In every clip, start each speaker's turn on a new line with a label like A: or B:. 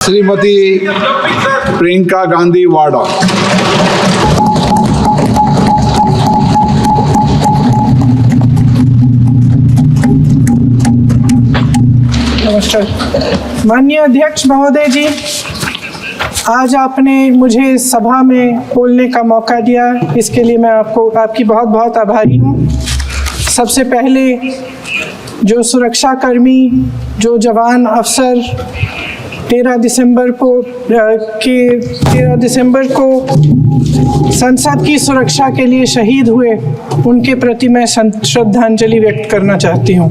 A: श्रीमती प्रियंका गांधी वाड़ा।
B: नमस्कार माननीय अध्यक्ष महोदय जी, आज आपने मुझे सभा में बोलने का मौका दिया, इसके लिए मैं आपकी बहुत बहुत आभारी हूँ। सबसे पहले जो सुरक्षाकर्मी, जो जवान अफसर 13 दिसंबर को संसद की सुरक्षा के लिए शहीद हुए, उनके प्रति मैं श्रद्धांजलि व्यक्त करना चाहती हूँ।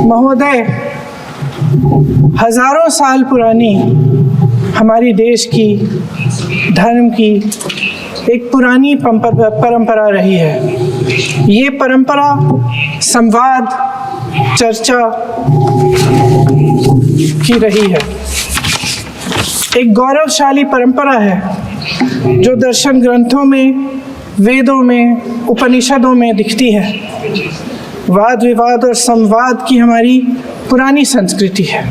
B: महोदय, हजारों साल पुरानी हमारी देश की धर्म की एक पुरानी परंपरा रही है। ये परंपरा संवाद, चर्चा की रही है। एक गौरवशाली परंपरा है जो दर्शन ग्रंथों में, वेदों में, उपनिषदों में दिखती है। वाद विवाद और संवाद की हमारी पुरानी संस्कृति है।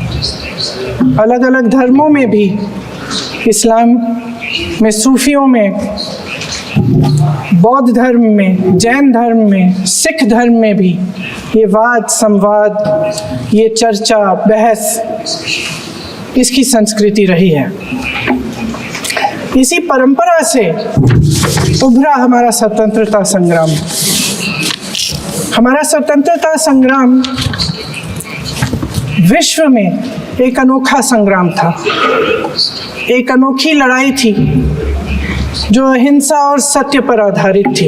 B: अलग अलग धर्मों में भी, इस्लाम में, सूफियों में, बौद्ध धर्म में, जैन धर्म में, सिख धर्म में भी ये वाद संवाद, ये चर्चा बहस, इसकी संस्कृति रही है। इसी परंपरा से उभरा हमारा स्वतंत्रता संग्राम। हमारा स्वतंत्रता संग्राम विश्व में एक अनोखा संग्राम था, एक अनोखी लड़ाई थी जो अहिंसा और सत्य पर आधारित थी।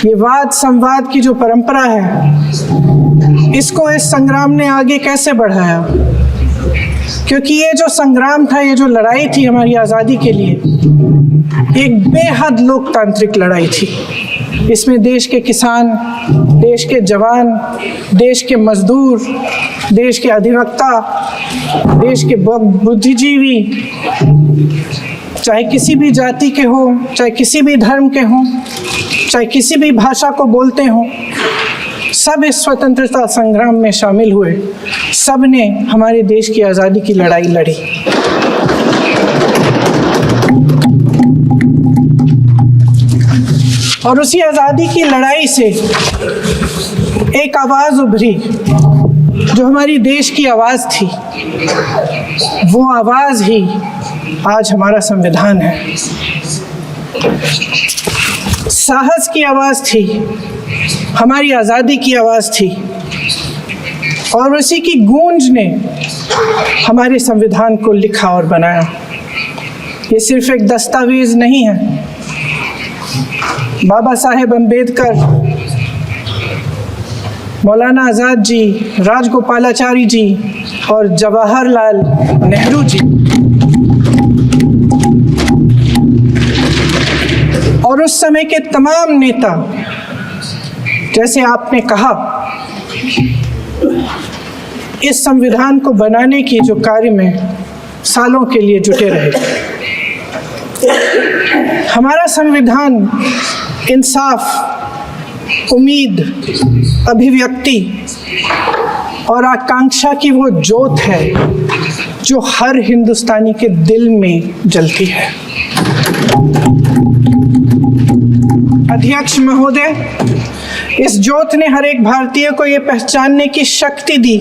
B: ये वाद संवाद की जो परंपरा है, इसको इस संग्राम ने आगे कैसे बढ़ाया? क्योंकि ये जो संग्राम था, ये जो लड़ाई थी हमारी आज़ादी के लिए, एक बेहद लोकतांत्रिक लड़ाई थी। इसमें देश के किसान, देश के जवान, देश के मजदूर, देश के अधिवक्ता, देश के बुद्धिजीवी, चाहे किसी भी जाति के हो, चाहे किसी भी धर्म के हों, चाहे किसी भी भाषा को बोलते हों, सब इस स्वतंत्रता संग्राम में शामिल हुए। सब ने हमारे देश की आज़ादी की लड़ाई लड़ी। और उसी आज़ादी की लड़ाई से एक आवाज़ उभरी जो हमारी देश की आवाज़ थी। वो आवाज़ ही आज हमारा संविधान है। साहस की आवाज़ थी, हमारी आज़ादी की आवाज़ थी, और उसी की गूंज ने हमारे संविधान को लिखा और बनाया। ये सिर्फ एक दस्तावेज नहीं है। बाबा साहेब अम्बेडकर, मौलाना आज़ाद जी, राजगोपालाचारी जी और जवाहरलाल नेहरू जी और उस समय के तमाम नेता, जैसे आपने कहा, इस संविधान को बनाने की जो कार्य में सालों के लिए जुटे रहे। हमारा संविधान इंसाफ, उम्मीद, अभिव्यक्ति और आकांक्षा की वो ज्योत है जो हर हिंदुस्तानी के दिल में जलती है। अध्यक्ष महोदय, इस ज्योत ने हर एक भारतीय को ये पहचानने की शक्ति दी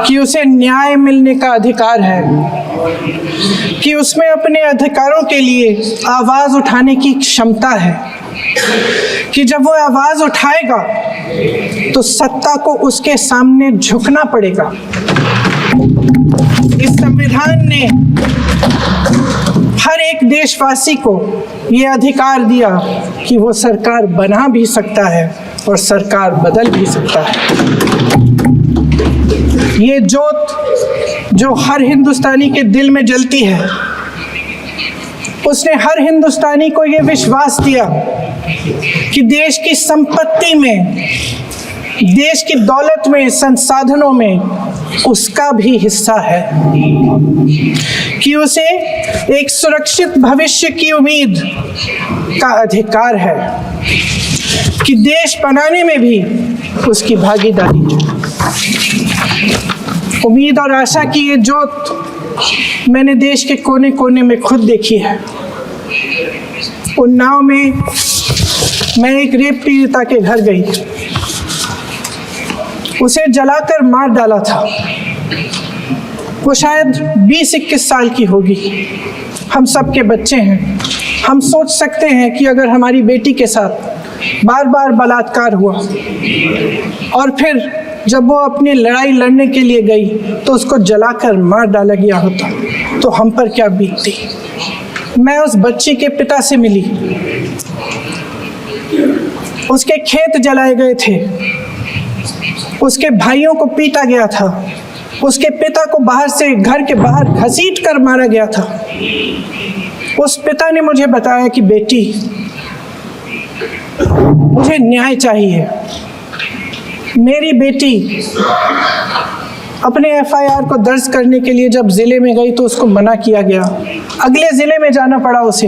B: कि उसे न्याय मिलने का अधिकार है, कि उसमें अपने अधिकारों के लिए आवाज़ उठाने की क्षमता है, कि जब वो आवाज़ उठाएगा तो सत्ता को उसके सामने झुकना पड़ेगा। इस संविधान ने हर एक देशवासी को ये अधिकार दिया कि वो सरकार बना भी सकता है और सरकार बदल भी सकता है। ये ज्योत जो हर हिंदुस्तानी के दिल में जलती है, उसने हर हिंदुस्तानी को ये विश्वास दिया कि देश की संपत्ति में, देश की दौलत में, संसाधनों में उसका भी हिस्सा है, कि उसे एक सुरक्षित भविष्य की उम्मीद का अधिकार है, कि देश बनाने में भी उसकी भागीदारी है। उम्मीद और आशा की ये जोत मैंने देश के कोने कोने में खुद देखी है। उन्नाव में मैं एक रेप पीड़िता के घर गई, उसे जलाकर मार डाला था। वो शायद 20-21 साल की होगी। हम सब के बच्चे हैं। हम सोच सकते हैं कि अगर हमारी बेटी के साथ बार बार बलात्कार हुआ और फिर जब वो अपनी लड़ाई लड़ने के लिए गई तो उसको जलाकर मार डाला गया होता तो हम पर क्या बीतती। मैं उस बच्ची के पिता से मिली। उसके खेत जलाए गए थे, उसके भाइयों को पीटा गया था, उसके पिता को बाहर से घर के बाहर घसीट कर मारा गया था। उस पिता ने मुझे बताया कि बेटी, मुझे न्याय चाहिए। मेरी बेटी अपने एफआईआर को दर्ज करने के लिए जब ज़िले में गई तो उसको मना किया गया। अगले ज़िले में जाना पड़ा उसे।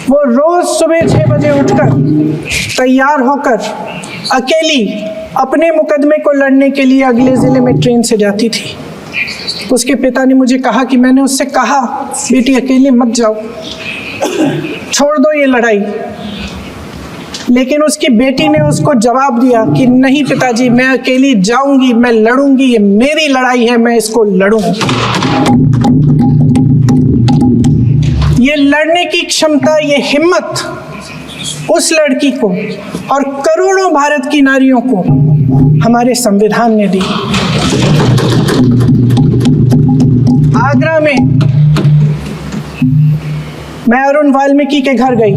B: वो रोज़ सुबह 6 बजे उठकर तैयार होकर अकेली अपने मुकदमे को लड़ने के लिए अगले ज़िले में ट्रेन से जाती थी। उसके पिता ने मुझे कहा कि मैंने उससे कहा, बेटी अकेले मत जाओ, छोड़ दो ये लड़ाई। लेकिन उसकी बेटी ने उसको जवाब दिया कि नहीं पिताजी, मैं अकेली जाऊंगी, मैं लड़ूंगी, ये मेरी लड़ाई है, मैं इसको लड़ूंगी। ये लड़ने की क्षमता, ये हिम्मत उस लड़की को और करोड़ों भारत की नारियों को हमारे संविधान ने दी। आगरा में मैं अरुण वाल्मीकि के घर गई।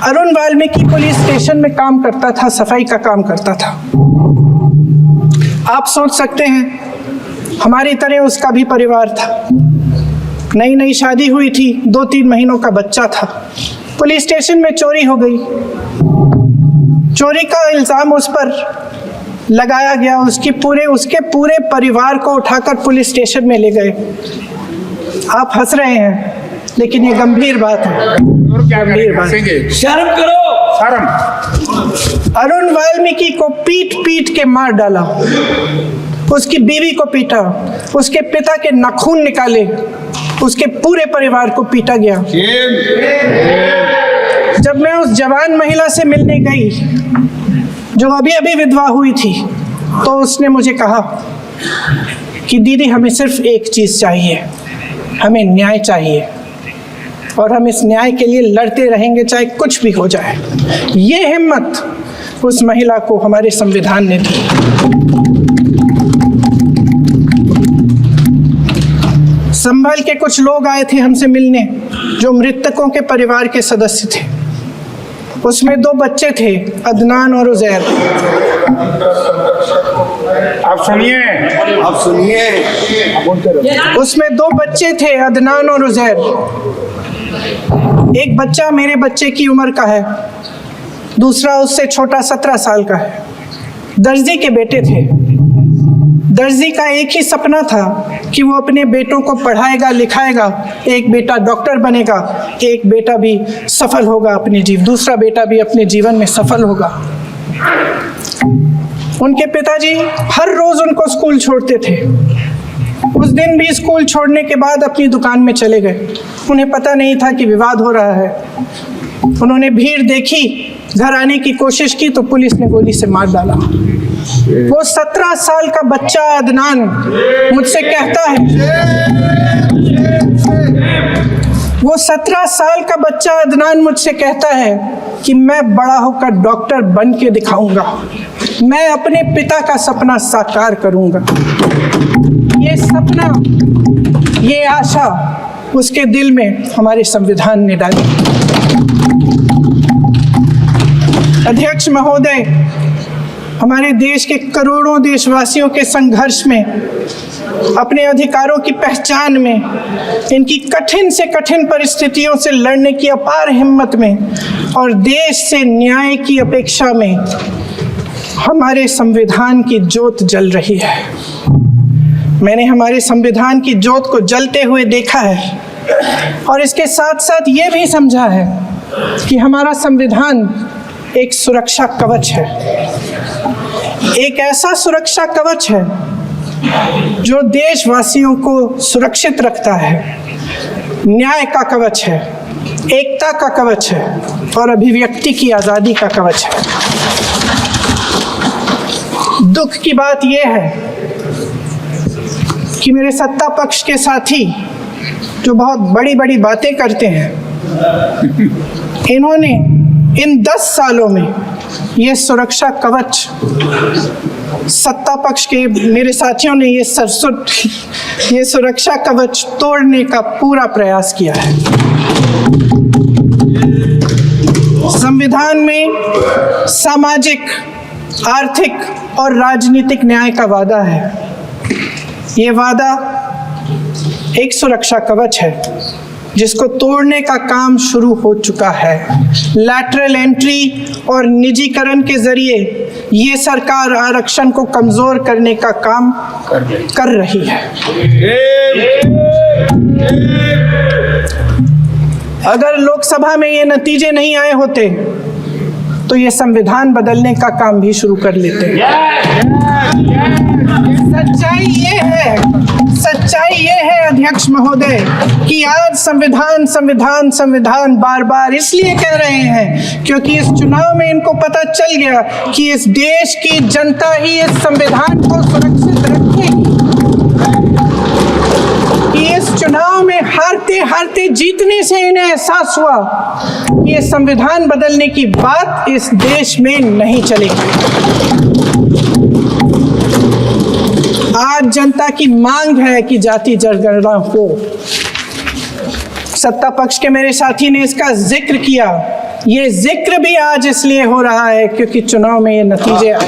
B: अरुण वाल्मीकि पुलिस स्टेशन में काम करता था, सफाई का काम करता था। आप सोच सकते हैं हमारी तरह उसका भी परिवार था। नई नई शादी हुई थी, 2-3 महीनों का बच्चा था। पुलिस स्टेशन में चोरी हो गई। चोरी का इल्ज़ाम उस पर लगाया गया। उसके पूरे परिवार को उठाकर पुलिस स्टेशन में ले गए। आप हंस रहे हैं, लेकिन ये गंभीर बात है। गंभीर बात।
C: शर्म करो,
A: शर्म।
B: अरुण वाल्मीकि को पीट पीट के मार डाला। उसकी बीवी को पीटा, उसके पिता के नाखून निकाले, उसके पूरे परिवार को पीटा गया। जब मैं उस जवान महिला से मिलने गई जो अभी अभी विधवा हुई थी, तो उसने मुझे कहा कि दीदी, हमें सिर्फ एक चीज़ चाहिए, हमें न्याय चाहिए और हम इस न्याय के लिए लड़ते रहेंगे, चाहे कुछ भी हो जाए। ये हिम्मत उस महिला को हमारे संविधान ने दी। संभल के कुछ लोग आए थे हमसे मिलने जो मृतकों के परिवार के सदस्य थे। उसमें 2 बच्चे थे, अदनान और उजैर।
A: आप सुनिए।
B: उसमें 2 बच्चे थे, अदनान और उजैर। एक बच्चा मेरे बच्चे की उम्र का है, दूसरा उससे छोटा 17 साल का है। दर्जी के बेटे थे। दर्जी का एक ही सपना था कि वो अपने बेटों को पढ़ाएगा, लिखाएगा। एक बेटा डॉक्टर बनेगा, एक बेटा भी सफल होगा दूसरा बेटा भी अपने जीवन में सफल होगा। उनके पिताजी हर रोज उनको स्कूल छोड़ते थे। उस दिन भी स्कूल छोड़ने के बाद अपनी दुकान में चले गए। उन्हें पता नहीं था कि विवाद हो रहा है। उन्होंने भीड़ देखी, घर आने की कोशिश की तो पुलिस ने गोली से मार डाला। वो 17 साल का बच्चा अदनान मुझसे कहता है, वो 17 साल का बच्चा अदनान मुझसे कहता है कि मैं बड़ा होकर डॉक्टर बन के दिखाऊंगा, मैं अपने पिता का सपना साकार करूंगा। ये सपना, ये आशा उसके दिल में हमारे संविधान ने डाली। अध्यक्ष महोदय, हमारे देश के करोड़ों देशवासियों के संघर्ष में, अपने अधिकारों की पहचान में, इनकी कठिन से कठिन परिस्थितियों से लड़ने की अपार हिम्मत में और देश से न्याय की अपेक्षा में हमारे संविधान की ज्योत जल रही है। मैंने हमारे संविधान की ज्योत को जलते हुए देखा है और इसके साथ साथ ये भी समझा है कि हमारा संविधान एक सुरक्षा कवच है। एक ऐसा सुरक्षा कवच है जो देशवासियों को सुरक्षित रखता है, न्याय का कवच है, एकता का कवच है और अभिव्यक्ति की आज़ादी का कवच है। दुख की बात यह है कि मेरे सत्ता पक्ष के साथी जो बहुत बड़ी बड़ी बातें करते हैं, इन्होंने इन 10 सालों में ये सुरक्षा कवच, सत्ता पक्ष के मेरे साथियों ने ये सुरक्षा कवच तोड़ने का पूरा प्रयास किया है। संविधान में सामाजिक, आर्थिक और राजनीतिक न्याय का वादा है। ये वादा एक सुरक्षा कवच है जिसको तोड़ने का काम शुरू हो चुका है। लैटरल एंट्री और निजीकरण के जरिए ये सरकार आरक्षण को कमजोर करने का काम कर रही है। अगर लोकसभा में ये नतीजे नहीं आए होते तो ये संविधान बदलने का काम भी शुरू कर लेते। सच्चाई ये है अध्यक्ष महोदय कि आज संविधान बार बार इसलिए कह रहे हैं क्योंकि इस चुनाव में इनको पता चल गया कि इस देश की जनता ही इस संविधान को सुरक्षित रखेगी। इस चुनाव में हारते जीतने से इन्हें एहसास हुआ कि ये संविधान बदलने की बात इस देश में नहीं चलेगी। आज जनता की मांग है कि जाति जनगणना हो। सत्ता पक्ष के मेरे साथी ने इसका जिक्र किया। ये जिक्र भी आज इसलिए हो रहा है क्योंकि चुनाव में ये नतीजे आए।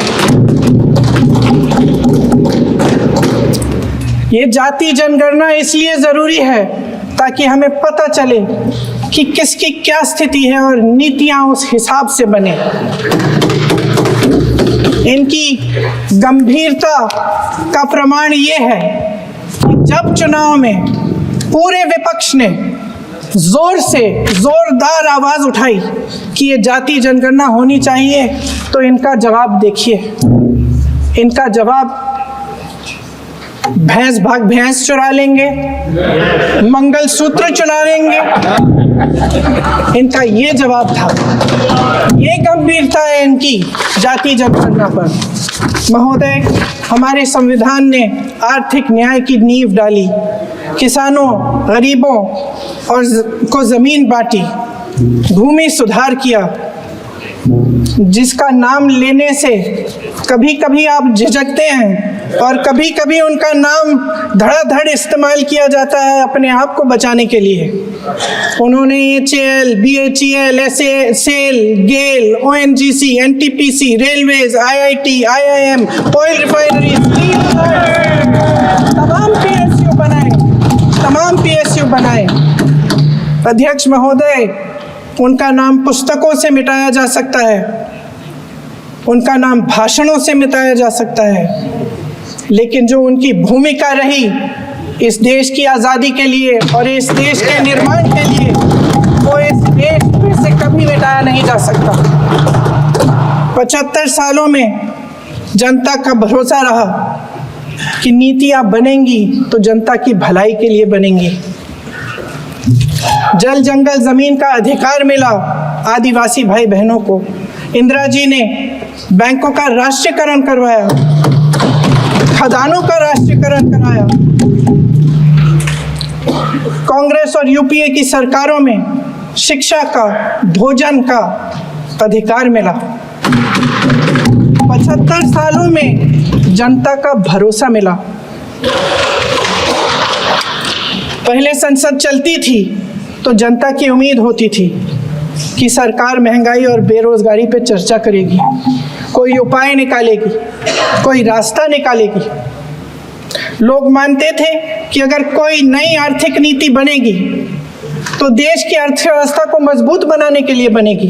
B: ये जाति जनगणना इसलिए जरूरी है ताकि हमें पता चले कि किसकी क्या स्थिति है और नीतियां उस हिसाब से बने। इनकी गंभीरता का प्रमाण ये है कि जब चुनाव में पूरे विपक्ष ने जोरदार आवाज उठाई कि ये जाति जनगणना होनी चाहिए, तो इनका जवाब देखिए। इनका जवाब भैंस भाग भैंस चुरा लेंगे, मंगलसूत्र चुरा लेंगे, इनका ये जवाब था। ये गंभीरता है इनकी जाति जनगणना पर। महोदय, हमारे संविधान ने आर्थिक न्याय की नींव डाली, किसानों, गरीबों और को जमीन बांटी, भूमि सुधार किया, जिसका नाम लेने से कभी कभी आप झिझकते हैं और कभी कभी उनका नाम धड़ाधड़ इस्तेमाल किया जाता है अपने आप को बचाने के लिए। उन्होंने HAL, BHEL, SAL, GAIL, ONGC, NTPC, railways, IIT, IIM, oil refinery, तमाम PSU बनाए। अध्यक्ष महोदय, उनका नाम पुस्तकों से मिटाया जा सकता है, उनका नाम भाषणों से मिटाया जा सकता है, लेकिन जो उनकी भूमिका रही इस देश की आज़ादी के लिए और इस देश के निर्माण के लिए, वो इस देश में से कभी मिटाया नहीं जा सकता। 75 सालों में जनता का भरोसा रहा कि नीतियाँ बनेंगी तो जनता की भलाई के लिए बनेंगी। जल जंगल जमीन का अधिकार मिला आदिवासी भाई बहनों को। इंदिरा जी ने बैंकों का राष्ट्रीयकरण करवाया, खदानों का राष्ट्रीयकरण कराया। कांग्रेस और यूपीए की सरकारों में शिक्षा का, भोजन का अधिकार मिला। 75 सालों में जनता का भरोसा मिला। पहले संसद चलती थी तो जनता की उम्मीद होती थी कि सरकार महंगाई और बेरोजगारी पे चर्चा करेगी, कोई उपाय निकालेगी, कोई रास्ता निकालेगी। लोग मानते थे कि अगर कोई नई आर्थिक नीति बनेगी तो देश की अर्थव्यवस्था को मजबूत बनाने के लिए बनेगी,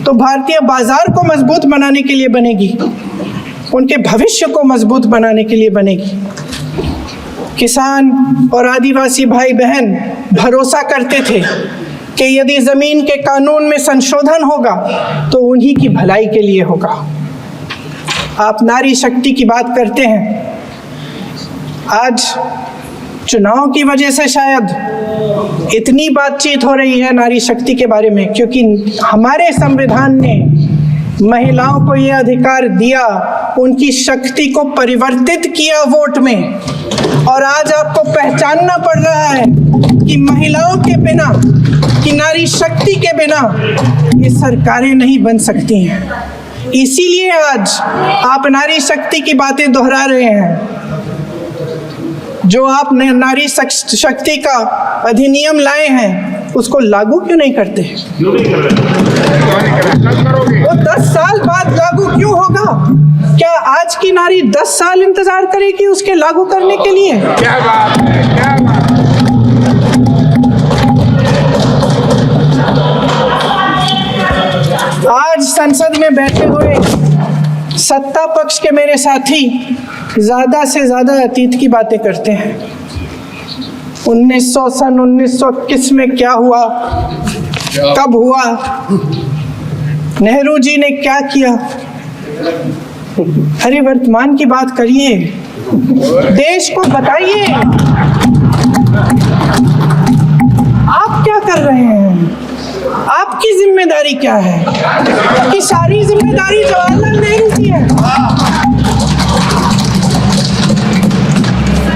B: तो भारतीय बाजार को मजबूत बनाने के लिए बनेगी, उनके भविष्य को मजबूत बनाने के लिए बनेगी। किसान और आदिवासी भाई बहन भरोसा करते थे कि यदि ज़मीन के कानून में संशोधन होगा तो उन्हीं की भलाई के लिए होगा। आप नारी शक्ति की बात करते हैं, आज चुनाव की वजह से शायद इतनी बातचीत हो रही है नारी शक्ति के बारे में, क्योंकि हमारे संविधान ने महिलाओं को यह अधिकार दिया, उनकी शक्ति को परिवर्तित किया वोट में। और आज आपको पहचानना पड़ रहा है कि महिलाओं के बिना, कि नारी शक्ति के बिना ये सरकारें नहीं बन सकती हैं। इसीलिए आज आप नारी शक्ति की बातें दोहरा रहे हैं। जो आप नारी शक्ति का अधिनियम लाए हैं उसको लागू क्यों नहीं करते? वो 10 साल बाद लागू क्यों होगा? क्या आज की नारी 10 साल इंतजार करेगी उसके लागू करने के लिए?
A: क्या बात है, क्या बात है।
B: आज संसद में बैठे हुए सत्ता पक्ष के मेरे साथी ज्यादा से ज्यादा अतीत की बातें करते हैं। 1921 में क्या हुआ, कब हुआ, नेहरू जी ने क्या किया। अरे वर्तमान की बात करिए, देश को बताइए आप क्या कर रहे हैं, आपकी जिम्मेदारी क्या है? कि सारी जिम्मेदारी जवाहरलाल नेहरू की है।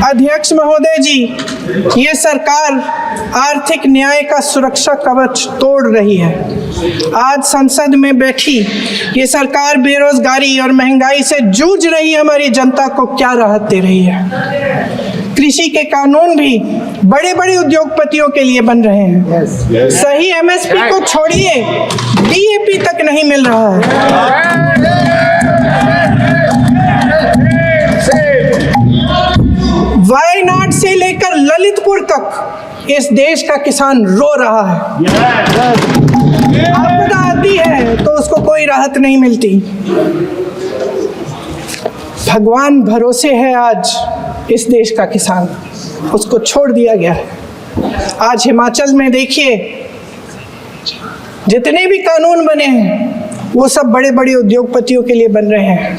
B: अध्यक्ष महोदय जी, ये सरकार आर्थिक न्याय का सुरक्षा कवच तोड़ रही है। आज संसद में बैठी ये सरकार बेरोजगारी और महंगाई से जूझ रही हमारी जनता को क्या राहत दे रही है। कृषि के कानून भी बड़े बड़े उद्योगपतियों के लिए बन रहे हैं। सही एमएसपी को छोड़िए, डीएपी तक नहीं मिल रहा है। वायनाड से लेकर ललितपुर तक इस देश का किसान रो रहा है। आपदा आती है तो उसको कोई राहत नहीं मिलती। भगवान भरोसे है आज इस देश का किसान, उसको छोड़ दिया गया है। आज हिमाचल में देखिए, जितने भी कानून बने हैं वो सब बड़े बड़े उद्योगपतियों के लिए बन रहे हैं।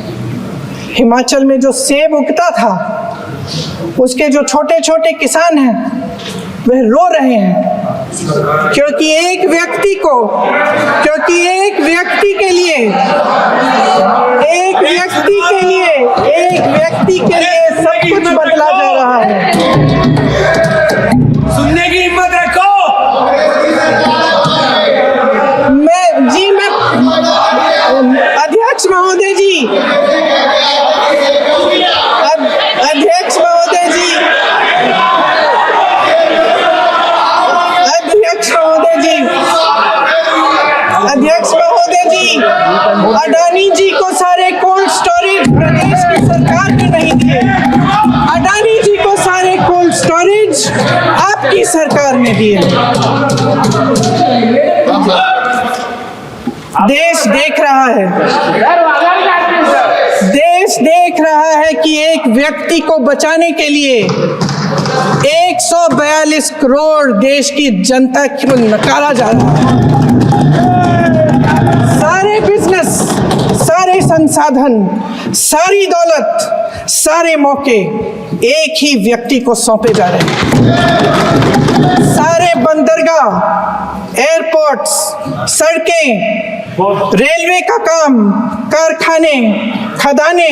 B: हिमाचल में जो सेब उगता था उसके जो छोटे छोटे किसान हैं वह रो रहे हैं, क्योंकि एक व्यक्ति के लिए सब कुछ बदला जा रहा है।
C: सुनने की हिम्मत रखो।
B: अध्यक्ष महोदय जी, अडानी जी को सारे कोल्ड स्टोरेज प्रदेश की सरकार ने नहीं दिए। अडानी जी को सारे कोल्ड स्टोरेज आपकी सरकार ने दिए। देश देख रहा है कि एक व्यक्ति को बचाने के लिए 142 करोड़ देश की जनता को नकारा जा रहा है। सारे बिजनेस, सारे संसाधन, सारी दौलत, सारे मौके एक ही व्यक्ति को सौंपे जा रहे हैं। सारे बंदरगाह, एयरपोर्ट्स, सड़कें, रेलवे का काम, कारखाने, खदाने,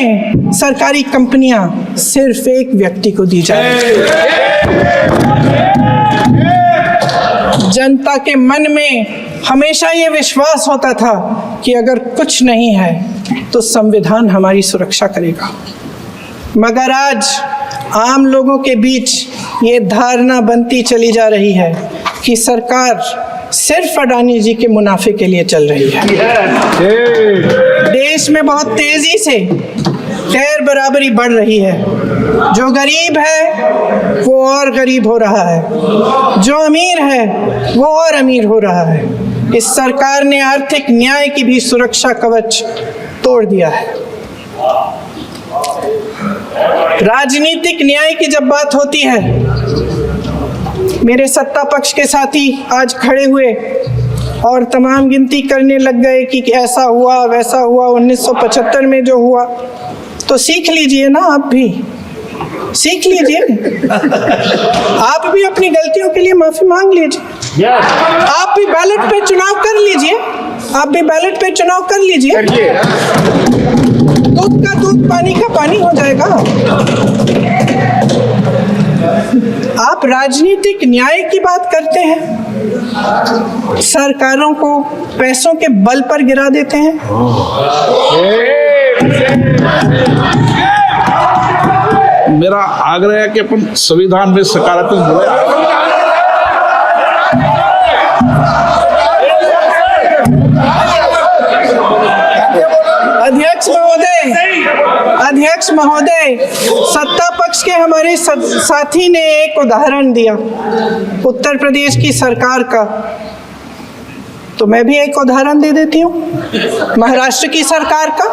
B: सरकारी कंपनियां सिर्फ एक व्यक्ति को दी जा रही है। जनता के मन में हमेशा ये विश्वास होता था कि अगर कुछ नहीं है तो संविधान हमारी सुरक्षा करेगा, मगर आज आम लोगों के बीच ये धारणा बनती चली जा रही है कि सरकार सिर्फ अडानी जी के मुनाफे के लिए चल रही है। देश में बहुत तेजी से खैर बराबरी बढ़ रही है। जो गरीब है वो और गरीब हो रहा है, जो अमीर है वो और अमीर हो रहा है। इस सरकार ने आर्थिक न्याय की भी सुरक्षा कवच तोड़ दिया है। राजनीतिक न्याय की जब बात होती है, मेरे सत्ता पक्ष के साथी आज खड़े हुए और तमाम गिनती करने लग गए कि ऐसा हुआ वैसा हुआ, 1975 में जो हुआ, तो सीख लीजिए ना आप भी। सीख लीजिए। आप भी अपनी गलतियों के लिए माफी मांग लीजिए। आप भी बैलेट पे चुनाव कर लीजिए। आप भी बैलेट पे चुनाव कर लीजिए। दूध का दूध, पानी का पानी हो जाएगा। आप राजनीतिक न्याय की बात करते हैं, सरकारों को पैसों के बल पर गिरा देते हैं।
C: मेरा आग्रह है कि अपन संविधान में सकारात्मक जुड़े।
B: अध्यक्ष महोदय, सत्ता पक्ष के हमारे साथी ने एक उदाहरण दिया उत्तर प्रदेश की सरकार का, तो मैं भी एक उदाहरण दे देती हूँ महाराष्ट्र की सरकार का।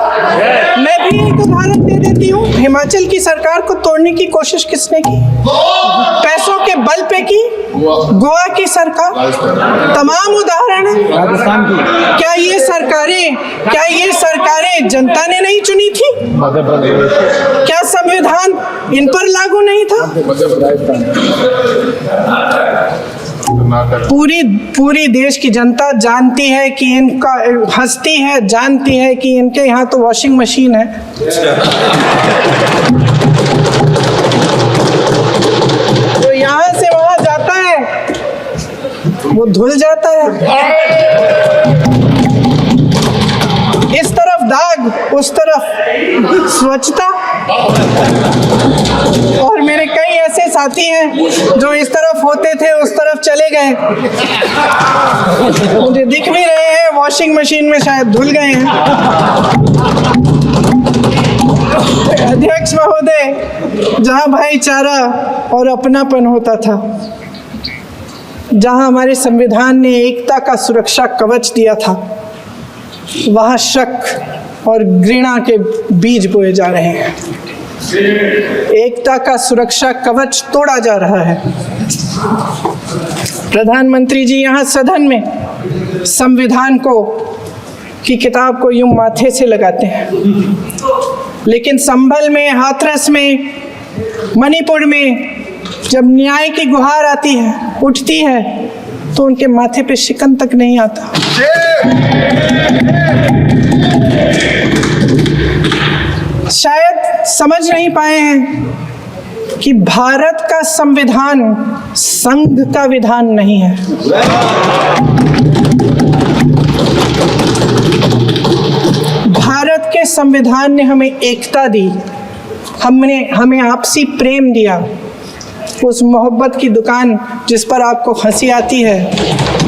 B: मैं भी एक उदाहरण दे देती हूँ हिमाचल की सरकार को तोड़ने की कोशिश किसने की, पैसों के बल पे की, गोवा की सरकार। तमाम उदाहरण है।
A: राजस्थान की
B: क्या ये सरकारें जनता ने नहीं चुनी थी? क्या संविधान इन पर लागू नहीं था? पूरी देश की जनता जानती है कि इनका हंसती है, जानती है कि इनके यहाँ तो वॉशिंग मशीन है। तो यहाँ से वहाँ जाता है, वो धुल जाता है। इस तरफ दाग, उस तरफ स्वच्छता। और मेरे कई ऐसे साथी हैं जो इस तरफ होते थे उस तरफ चले गए, मुझे दिख भी रहे हैं, वॉशिंग मशीन में शायद धुल गए हैं। अध्यक्ष महोदय, जहां भाईचारा और अपनापन होता था, जहां हमारे संविधान ने एकता का सुरक्षा कवच दिया था, वहां शक और घृणा के बीज बोए जा रहे हैं। एकता का सुरक्षा कवच तोड़ा जा रहा है। प्रधानमंत्री जी यहाँ सदन में संविधान की किताब को यूं माथे से लगाते हैं, लेकिन संभल में, हाथरस में, मणिपुर में जब न्याय की गुहार आती है, उठती है, तो उनके माथे पे शिकन तक नहीं आता। शायद समझ नहीं पाए हैं कि भारत का संविधान संघ का विधान नहीं है। भारत के संविधान ने हमें एकता दी, हमें आपसी प्रेम दिया। उस मोहब्बत की दुकान जिस पर आपको हंसी आती है,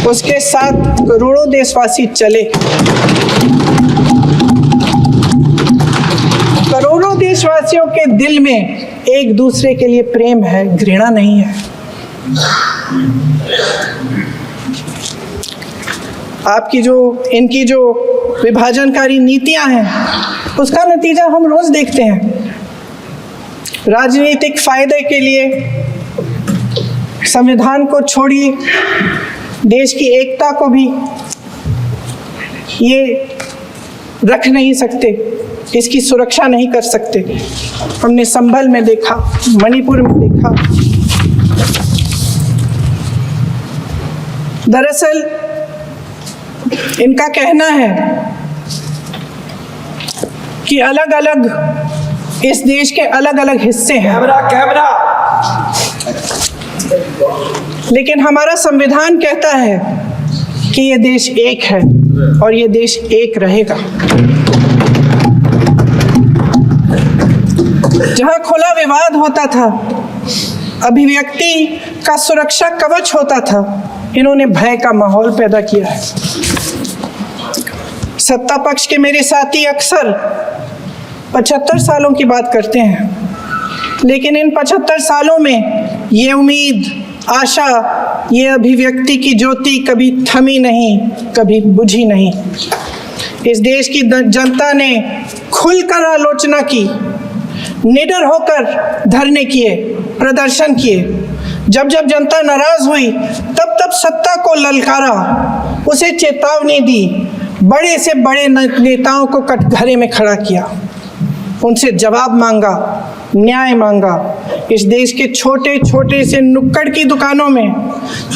B: उसके साथ करोड़ों देशवासी चले। करोड़ों देशवासियों के दिल में एक दूसरे के लिए प्रेम है, घृणा नहीं है। इनकी जो विभाजनकारी नीतियां हैं, उसका नतीजा हम रोज देखते हैं। राजनीतिक फायदे के लिए संविधान को छोड़िए, देश की एकता को भी ये रख नहीं सकते, इसकी सुरक्षा नहीं कर सकते। हमने संभल में देखा, मणिपुर में देखा। दरअसल इनका कहना है कि अलग अलग इस देश के अलग अलग हिस्से हैं, लेकिन हमारा संविधान कहता है कि ये देश एक है और ये देश एक रहेगा। जहां खुला विवाद होता था, अभिव्यक्ति का सुरक्षा कवच होता था, इन्होंने भय का माहौल पैदा किया है। सत्ता पक्ष के मेरे साथी अक्सर 75 सालों की बात करते हैं, लेकिन इन 75 सालों में ये उम्मीद, आशा, ये अभिव्यक्ति की ज्योति कभी थमी नहीं, कभी बुझी नहीं। इस देश की जनता ने खुलकर आलोचना की, निडर होकर धरने किए, प्रदर्शन किए। जब जब जनता नाराज हुई, तब तब सत्ता को ललकारा, उसे चेतावनी दी, बड़े से बड़े नेताओं को कटघरे में खड़ा किया, उनसे जवाब मांगा, न्याय मांगा। इस देश के छोटे छोटे से नुक्कड़ की दुकानों में,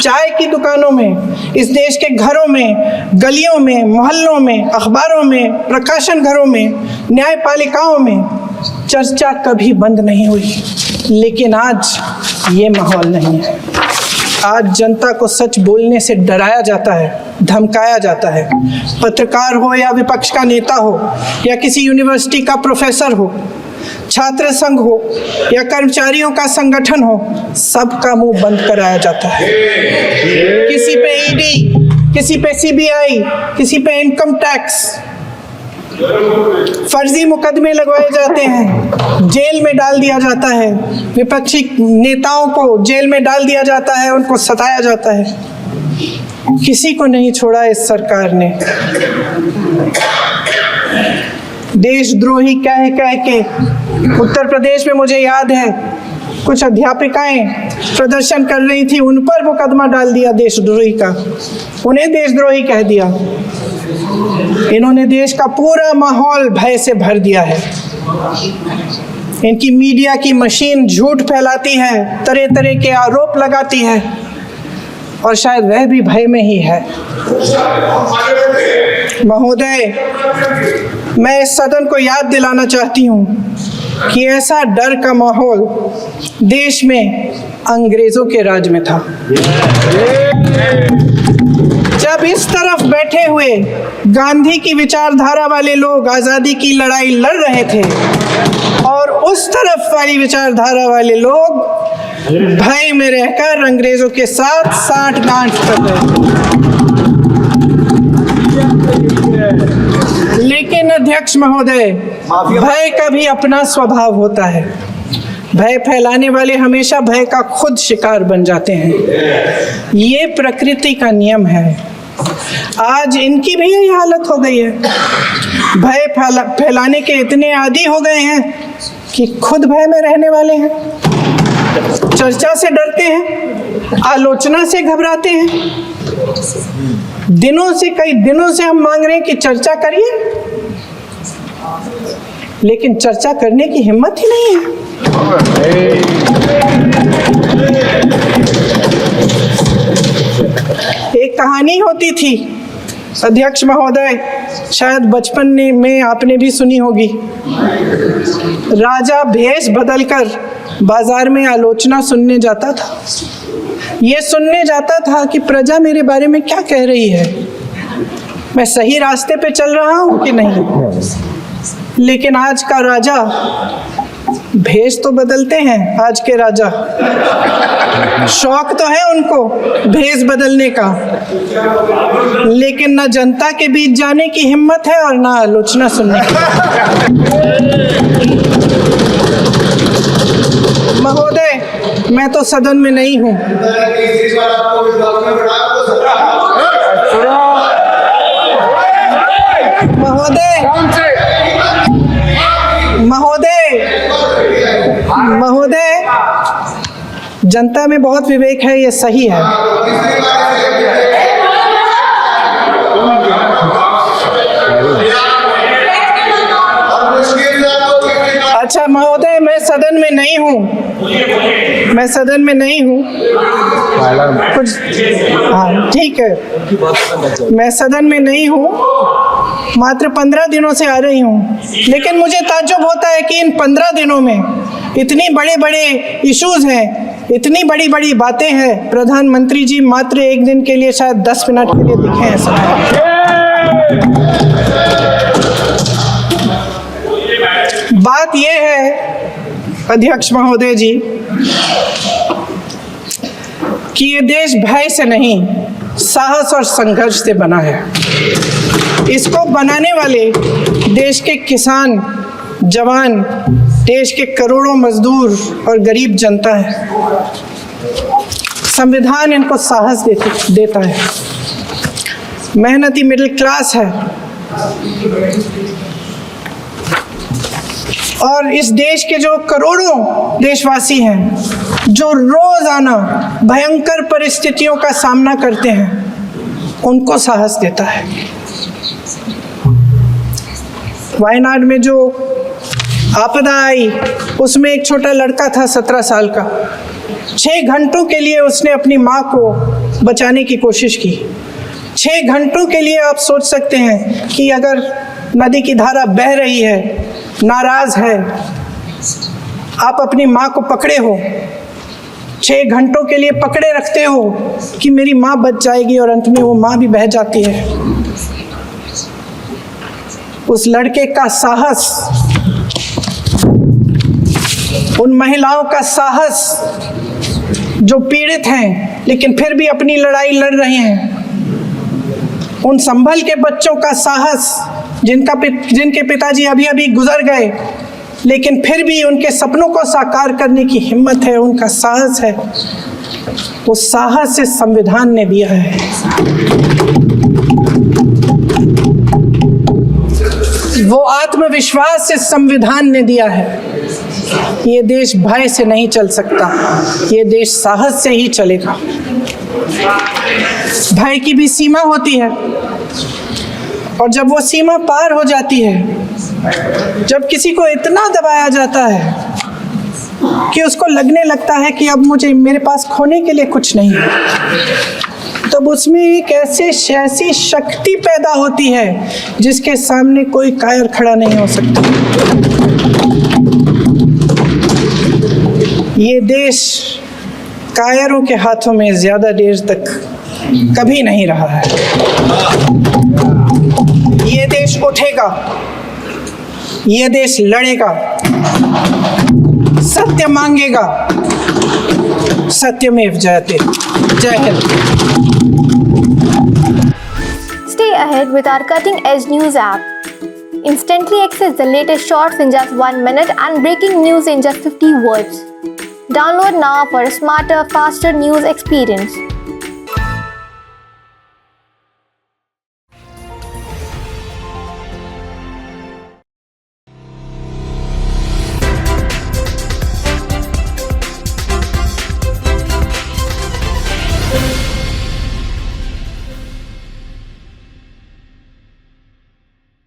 B: चाय की दुकानों में, इस देश के घरों में, गलियों में, मोहल्लों में, अखबारों में, प्रकाशन घरों में, न्यायपालिकाओं में चर्चा कभी बंद नहीं हुई। लेकिन आज ये माहौल नहीं है। आज जनता को सच बोलने से डराया जाता है, धमकाया जाता है। पत्रकार हो या विपक्ष का नेता हो या किसी यूनिवर्सिटी का प्रोफेसर हो, छात्र संघ हो या कर्मचारियों का संगठन हो, सबका मुंह बंद कराया जाता है। किसी पे ईडी, किसी पे सीबीआई, किसी पे इनकम टैक्स, फर्जी मुकदमे लगवाए जाते हैं, जेल में डाल दिया जाता है, विपक्षी नेताओं को जेल में डाल दिया जाता है, उनको सताया जाता है। किसी को नहीं छोड़ा इस सरकार ने। देशद्रोही कह कह के उत्तर प्रदेश में मुझे याद है कुछ अध्यापिकाएं प्रदर्शन कर रही थी, उन पर मुकदमा डाल दिया देशद्रोही का, उन्हें देशद्रोही कह दिया। इन्होंने देश का पूरा माहौल भय से भर दिया है। इनकी मीडिया की मशीन झूठ फैलाती है, तरह तरह के आरोप लगाती है और शायद वह भी भय में ही है। महोदय, मैं इस सदन को याद दिलाना चाहती हूँ कि ऐसा डर का माहौल देश में अंग्रेजों के राज में था। जब इस तरफ बैठे हुए गांधी की विचारधारा वाले लोग आज़ादी की लड़ाई लड़ रहे थे और उस तरफ वाली विचारधारा वाले लोग भय में रहकर अंग्रेजों के साथ साठ-गांठ कर रहे थे। लेकिन अध्यक्ष महोदय, भय का भी अपना स्वभाव होता है। भय फैलाने वाले हमेशा भय का खुद शिकार बन जाते हैं। ये प्रकृति का नियम है। आज इनकी भी यही हालत हो गई है। भय फैलाने के इतने आदी हो गए हैं कि खुद भय में रहने वाले हैं, चर्चा से डरते हैं, आलोचना से घबराते हैं। कई दिनों से हम मांग रहे हैं कि चर्चा करिए, लेकिन चर्चा करने की हिम्मत ही नहीं है। एक कहानी होती थी अध्यक्ष महोदय, शायद बचपन में आपने भी सुनी होगी। राजा भेष बदलकर बाजार में आलोचना सुनने जाता था। ये सुनने जाता था कि प्रजा मेरे बारे में क्या कह रही है, मैं सही रास्ते पे चल रहा हूँ कि नहीं। लेकिन आज का राजा, भेष तो बदलते हैं आज के राजा, शौक तो है उनको भेष बदलने का, लेकिन ना जनता के बीच जाने की हिम्मत है और ना आलोचना सुनने की। महोदय, मैं तो सदन में नहीं हूँ। महोदय, जनता में बहुत विवेक है, ये सही है। अच्छा महोदय, मैं सदन में नहीं हूँ, मैं सदन में नहीं हूँ कुछ, हाँ ठीक है, मैं सदन में नहीं हूँ, मात्र 15 दिनों से आ रही हूँ। लेकिन मुझे ताज्जुब होता है कि इन 15 दिनों में इतनी बड़े बड़े इश्यूज हैं, इतनी बड़ी बड़ी बातें हैं, प्रधानमंत्री जी मात्र एक दिन के लिए शायद 10 मिनट के लिए दिखे हैं सब। बात यह है अध्यक्ष महोदय जी कि ये देश भय से नहीं, साहस और संघर्ष से बना है। इसको बनाने वाले देश के किसान, जवान, देश के करोड़ों मजदूर और गरीब जनता है। संविधान इनको साहस देता है। मेहनती मिडिल क्लास है और इस देश के जो करोड़ों देशवासी हैं, जो रोजाना भयंकर परिस्थितियों का सामना करते हैं, उनको साहस देता है। वायनाड में जो आपदा आई, उसमें एक छोटा लड़का था 17 साल का। 6 घंटों के लिए उसने अपनी माँ को बचाने की कोशिश की। 6 घंटों के लिए आप सोच सकते हैं कि अगर नदी की धारा बह रही है, नाराज है, आप अपनी माँ को पकड़े हो, 6 घंटों के लिए पकड़े रखते हो कि मेरी माँ बच जाएगी, और अंत में वो माँ भी बह जाती है। उस लड़के का साहस, उन महिलाओं का साहस जो पीड़ित हैं लेकिन फिर भी अपनी लड़ाई लड़ रहे हैं, उन संभल के बच्चों का साहस जिनके पिताजी अभी अभी गुजर गए लेकिन फिर भी उनके सपनों को साकार करने की हिम्मत है, उनका साहस है, वो साहस से संविधान ने दिया है। वो आत्मविश्वास से संविधान ने दिया है। ये देश भय से नहीं चल सकता, ये देश साहस से ही चलेगा। भय की भी सीमा होती है, और जब वो सीमा पार हो जाती है, जब किसी को इतना दबाया जाता है कि उसको लगने लगता है कि अब मेरे पास खोने के लिए कुछ नहीं है, तब उसमें एक ऐसी शक्ति पैदा होती है जिसके सामने कोई कायर खड़ा नहीं हो सकता। ये देश कायरों के हाथों में ज़्यादा देर तक कभी नहीं रहा है। ये देश उठेगा, ये देश लड़ेगा, सत्य मांगेगा, सत्यमेव जयते। जय Hind.
D: Stay ahead with our cutting-edge news app. Instantly access the latest shorts in just 1 minute and breaking news in just 50 words. Download now for a smarter, faster news experience.